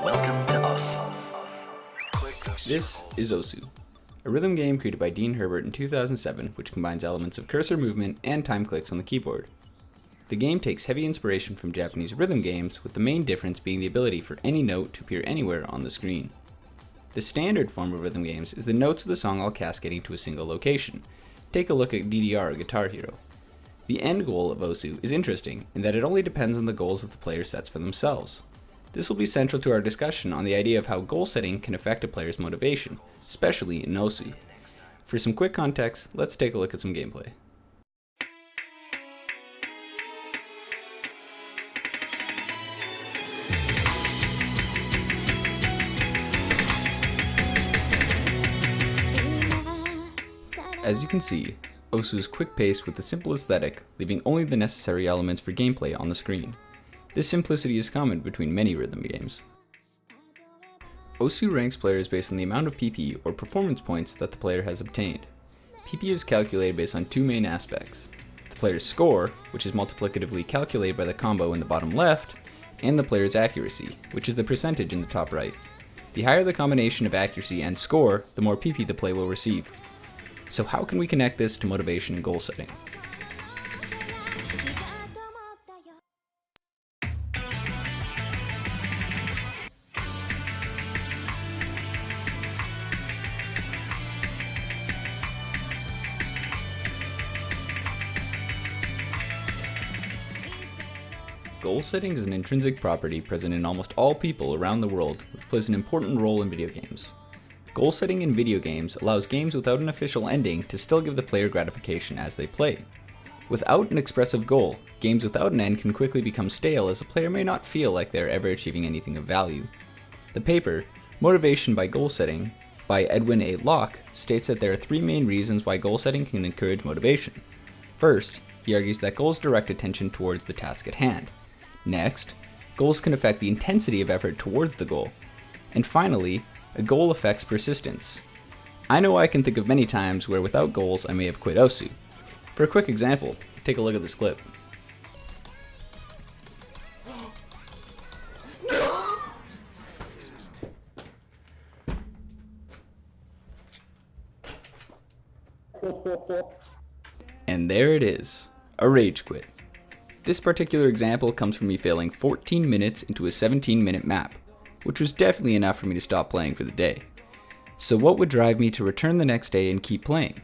Welcome to us. This is Osu, a rhythm game created by Dean Herbert in 2007 which combines elements of cursor movement and time clicks on the keyboard. The game takes heavy inspiration from Japanese rhythm games, with the main difference being the ability for any note to appear anywhere on the screen. The standard form of rhythm games is the notes of the song all cascading to a single location. Take a look at DDR Guitar Hero. The end goal of Osu is interesting in that it only depends on the goals that the player sets for themselves. This will be central to our discussion on the idea of how goal setting can affect a player's motivation, especially in Osu. For some quick context, let's take a look at some gameplay. As you can see, Osu is quick-paced with a simple aesthetic, leaving only the necessary elements for gameplay on the screen. This simplicity is common between many rhythm games. Osu ranks players based on the amount of PP or performance points that the player has obtained. PP is calculated based on two main aspects: the player's score, which is multiplicatively calculated by the combo in the bottom left, and the player's accuracy, which is the percentage in the top right. The higher the combination of accuracy and score, the more PP the player will receive. So how can we connect this to motivation and goal setting? Goal setting is an intrinsic property present in almost all people around the world, which plays an important role in video games. Goal setting in video games allows games without an official ending to still give the player gratification as they play. Without an expressive goal, games without an end can quickly become stale, as the player may not feel like they are ever achieving anything of value. The paper, Motivation by Goal Setting, by Edwin A. Locke, states that there are three main reasons why goal setting can encourage motivation. First, he argues that goals direct attention towards the task at hand. Next, goals can affect the intensity of effort towards the goal. And finally, a goal affects persistence. I know I can think of many times where without goals I may have quit Osu. For a quick example, take a look at this clip. And there it is, a rage quit. This particular example comes from me failing 14 minutes into a 17-minute map, which was definitely enough for me to stop playing for the day. So what would drive me to return the next day and keep playing?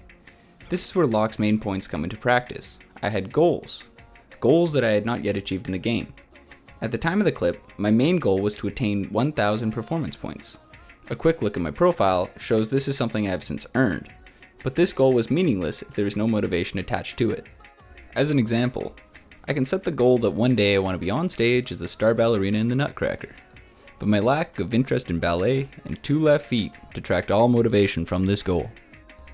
This is where Locke's main points come into practice. I had goals that I had not yet achieved in the game. At the time of the clip, my main goal was to attain 1,000 performance points. A quick look at my profile shows this is something I have since earned, but this goal was meaningless if there is no motivation attached to it. As an example, I can set the goal that one day I want to be on stage as the star ballerina in the Nutcracker, but my lack of interest in ballet and 2 left feet detract all motivation from this goal.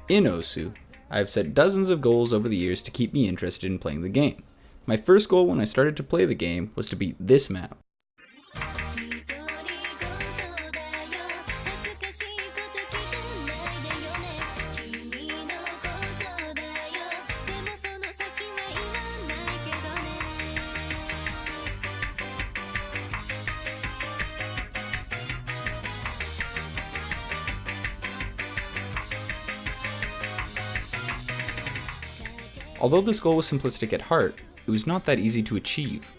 In Osu, I have set dozens of goals over the years to keep me interested in playing the game. My first goal when I started to play the game was to beat this map. Although this goal was simplistic at heart, it was not that easy to achieve.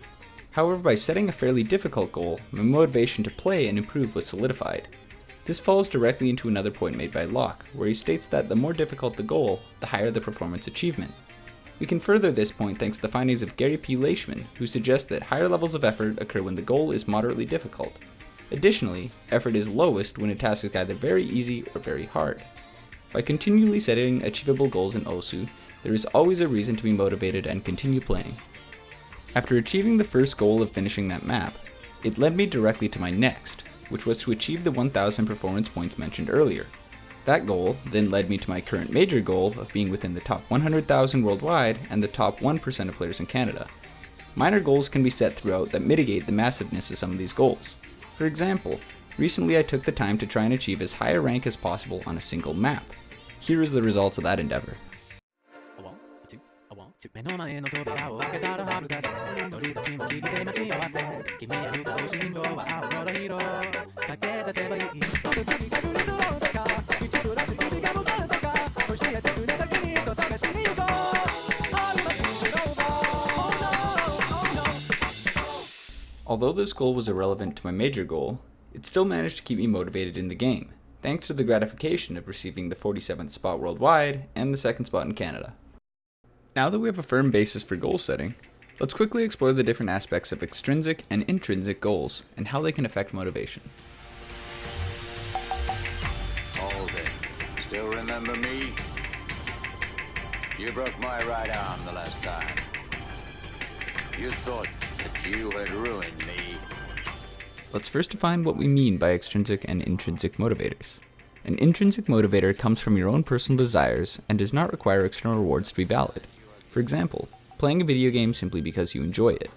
However, by setting a fairly difficult goal, my motivation to play and improve was solidified. This falls directly into another point made by Locke, where he states that the more difficult the goal, the higher the performance achievement. We can further this point thanks to the findings of Gary P. Leishman, who suggests that higher levels of effort occur when the goal is moderately difficult. Additionally, effort is lowest when a task is either very easy or very hard. By continually setting achievable goals in Osu, there is always a reason to be motivated and continue playing. After achieving the first goal of finishing that map, it led me directly to my next, which was to achieve the 1,000 performance points mentioned earlier. That goal then led me to my current major goal of being within the top 100,000 worldwide and the top 1% of players in Canada. Minor goals can be set throughout that mitigate the massiveness of some of these goals. For example, recently I took the time to try and achieve as high a rank as possible on a single map. Here is the results of that endeavor. 目の前の扉を開けたら春風鳥たちも聞いて待ち合わせ君やると信号は青空色せばいい僕先確率論とか一つらしく違うこととか教えてくれた君と探しに行こう I'm a change over Oh no Oh no Although this goal was irrelevant to my major goal, it still managed to keep me motivated in the game, thanks to the gratification of receiving the 47th spot worldwide and the 2nd spot in Canada. Now that we have a firm basis for goal setting, let's quickly explore the different aspects of extrinsic and intrinsic goals and how they can affect motivation. Hold it. Still remember me? You broke my right arm the last time. You thought that you had ruined me. Let's first define what we mean by extrinsic and intrinsic motivators. An intrinsic motivator comes from your own personal desires and does not require external rewards to be valid. For example, playing a video game simply because you enjoy it.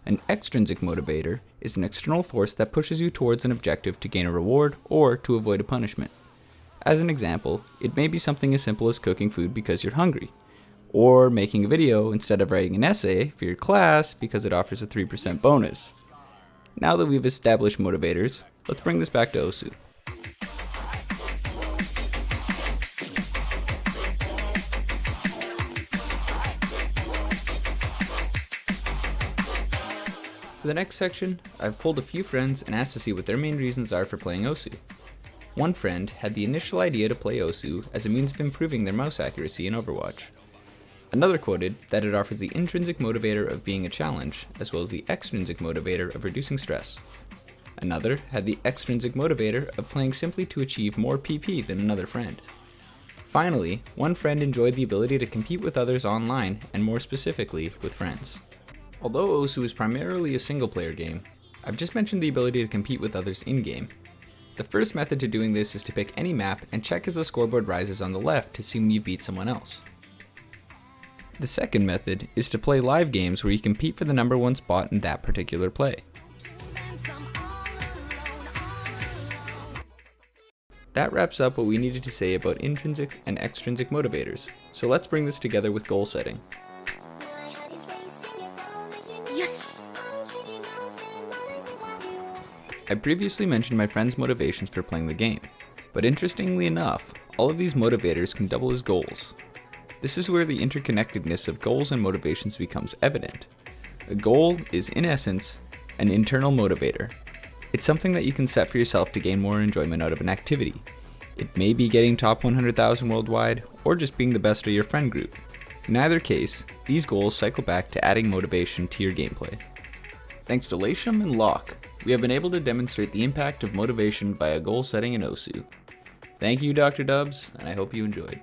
An extrinsic motivator is an external force that pushes you towards an objective to gain a reward or to avoid a punishment. As an example, it may be something as simple as cooking food because you're hungry, or making a video instead of writing an essay for your class because it offers a 3% bonus. Now that we've established motivators, let's bring this back to OSU. For the next section, I've pulled a few friends and asked to see what their main reasons are for playing OSU. One friend had the initial idea to play OSU as a means of improving their mouse accuracy in Overwatch. Another quoted that it offers the intrinsic motivator of being a challenge, as well as the extrinsic motivator of reducing stress. Another had the extrinsic motivator of playing simply to achieve more PP than another friend. Finally, one friend enjoyed the ability to compete with others online, and more specifically, with friends. Although OSU is primarily a single-player game, I've just mentioned the ability to compete with others in-game. The first method to doing this is to pick any map and check as the scoreboard rises on the left to assume you've beat someone else. The second method is to play live games where you compete for the number one spot in that particular play. That wraps up what we needed to say about intrinsic and extrinsic motivators, so let's bring this together with goal setting. Yes! I previously mentioned my friend's motivations for playing the game, but interestingly enough, all of these motivators can double as goals. This is where the interconnectedness of goals and motivations becomes evident. A goal is, in essence, an internal motivator. It's something that you can set for yourself to gain more enjoyment out of an activity. It may be getting top 100,000 worldwide, or just being the best of your friend group. In either case, these goals cycle back to adding motivation to your gameplay. Thanks to Lasham and Locke, we have been able to demonstrate the impact of motivation via goal setting in OSU. Thank you, Dr. Dubs, and I hope you enjoyed.